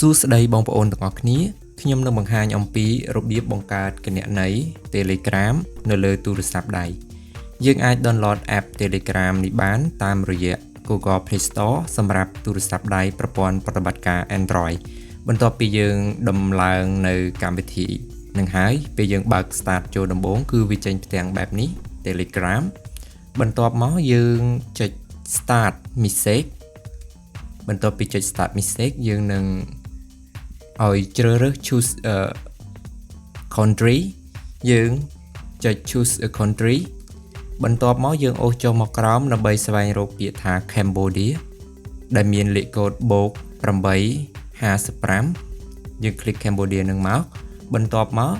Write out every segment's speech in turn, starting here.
សួស្តីបងប្អូនទាំងអស់គ្នាខ្ញុំនឹងបង្ហាញអំពីរបៀបបង្កើតគណនី Telegram នៅលើទូរស័ព្ទដៃយើងអាច download app Telegram នេះបានតាមរយៈ Google Play Store សម្រាប់ទូរស័ព្ទដៃប្រព័ន្ធប្រតិបត្តិការ Android បន្ទាប់ពីយើងដំឡើងនៅកម្មវិធីនឹងហើយពេលយើងបើក start ចូលដំបូងគឺវាចេញផ្ទាំងបែបនេះ Telegram បន្ទាប់មកយើងចុច start message បន្ទាប់ពីចុច start message យើងនឹងឲ្យជ្រើសរើស choose a country យើងចុច choose a country បន្ទាប់មកយើងអូសចុះមកក្រោមដើម្បីស្វែងរកពាក្យថា Cambodia ដែលមានលេខកូដ +855 យើង click Cambodia នឹងមកបន្ទាប់មក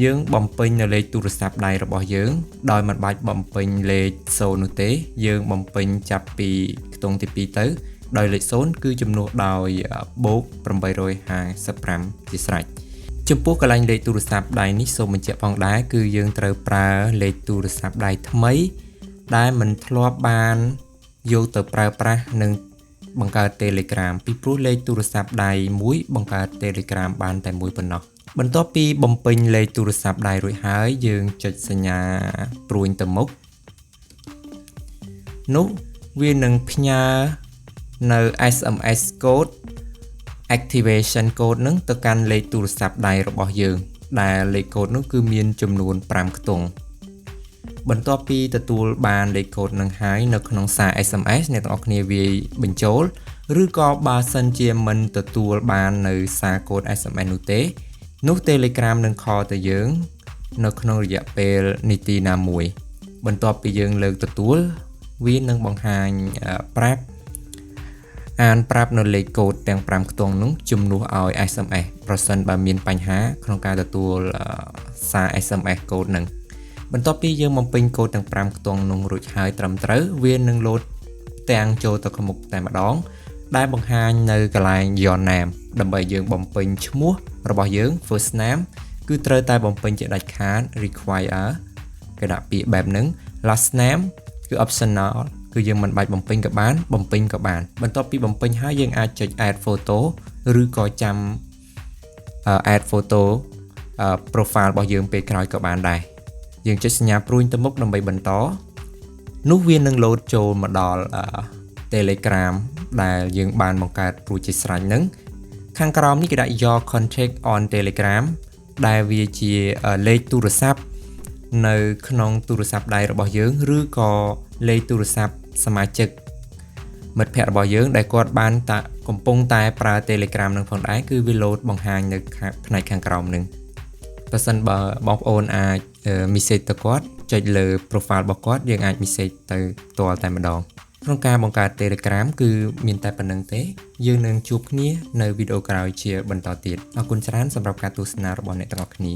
យើងបំពេញនៅលេខទូរស័ព្ទដៃរបស់យើងដោយមិនបាច់បំពេញលេខ0នោះទេយើងបំពេញចាប់ពីខ្ទង់ទី2ទៅដោយលេខ0គឺជំនួសដោយ +855 ជាស្រេចចំពោះកន្លែងលេខទូរស័ព្ទដៃនេះសូមបញ្ជាក់ផងដែរគឺយើងត្រូវប្រើលេខទូរស័ព្ទដៃថ្មីដែលមិនធ្លាប់បានយកទៅប្រើប្រាស់និងបង្កើត Telegram ពីព្រោះលេខទូរស័ព្ទដៃមួយបង្កើត Telegram បានតែមួយប៉ុណ្ណោះបន្ទាប់ពីបំពេញលេខទូរស័ព្ទដៃរួចហើយយើងចុចសញ្ញាព្រួយទៅមុខនោះវានឹងផ្ញើនៅ SMS code activation code នឹងទៅកាន់លេខទូរស័ព្ទដៃរបស់យើងដែលលេខកូដនោះគឺមានចំនួន5ខ្ទង់បន្ទាប់ពីទទួលបានលេខកូដនឹងហើយនៅក្នុងសារ SMS អ្នកទាំងអស់គ្នាវាយបញ្ចូលឬក៏បើសិនជាមិនទទួលបាននៅសារកូដ SMS នោះទេនោះ Telegram នឹងខលទៅយើងនៅក្នុងរយៈពេលនាទីណាមួយបន្ទាប់ពីយើងលើកទទួលវានឹងបង្ហាញអានប្រាប់នៅលេខកូដទាំង5ខ្ទង់នោះជំនួសឲ្យ SMS ប្រសិនបើមានបញ្ហាក្នុងការទទួលសារ SMS កូដនឹងបន្ទាប់ពីយើងបំពេញកូដទាំង5ខ្ទង់នោះរួចហើយត្រឹមត្រូវវានឹងលោតទាំងចូលទៅក្នុងមុខតែម្ដងដែលបង្ហាញនៅកន្លែង Your Name ដើម្បីយើងបំពេញឈ្មោះរបស់យើង First Name គឺត្រូវតែបំពេញជាដាច់ខាត Require គេដាក់ពាក្យបែបហ្នឹង Last Name គឺ Optional គឺយើងមិនបាច់បំពេញក៏បានបំពេញក៏បានបន្ទាប់ពីបំពេញហើយយើងអាចចុច Add Photo ឬក៏ចាំ Add Photo Profile របស់យើងពេលក្រោយក៏បានដែរយើងចុចសញ្ញាព្រួយទៅមុខដើម្បីបន្តនោះវានឹងលោតចូលមកដល់ Telegram ដែលយើងបានបង្កើតរួចជាស្រេចហ្នឹងខាងក្រោមនេះគេដាក់ Your Contact on Telegram ដែលវាជាលេខទូរស័ព្ទនៅក្នុងទូរស័ព្ទដៃរបស់យើងឬក៏លេខទូរស័ព្ទសមាជិកមិត្តភ័ក្តិរបស់យើងដែលគាត់បានកំពុងតែប្រើ Telegram នឹងផងដែរគឺវាលោតបង្ហាញនៅផ្នែកខាងក្រោមនឹងប្រសិនបើបងប្អូនអាច message ទៅគាត់ចុចលើ profile របស់គាត់យើងអាច message ទៅផ្ទាល់តែម្ដងក្នុងការបង្កើត Telegram គឺមានតែប៉ុណ្្នឹងទេយើងនឹងជួបគ្នានៅវីដេអូក្រោយជាបន្តទៀតអរគុណច្រើនសម្រាប់ការទស្សនារបស់អ្នកទាំងអស់គ្នា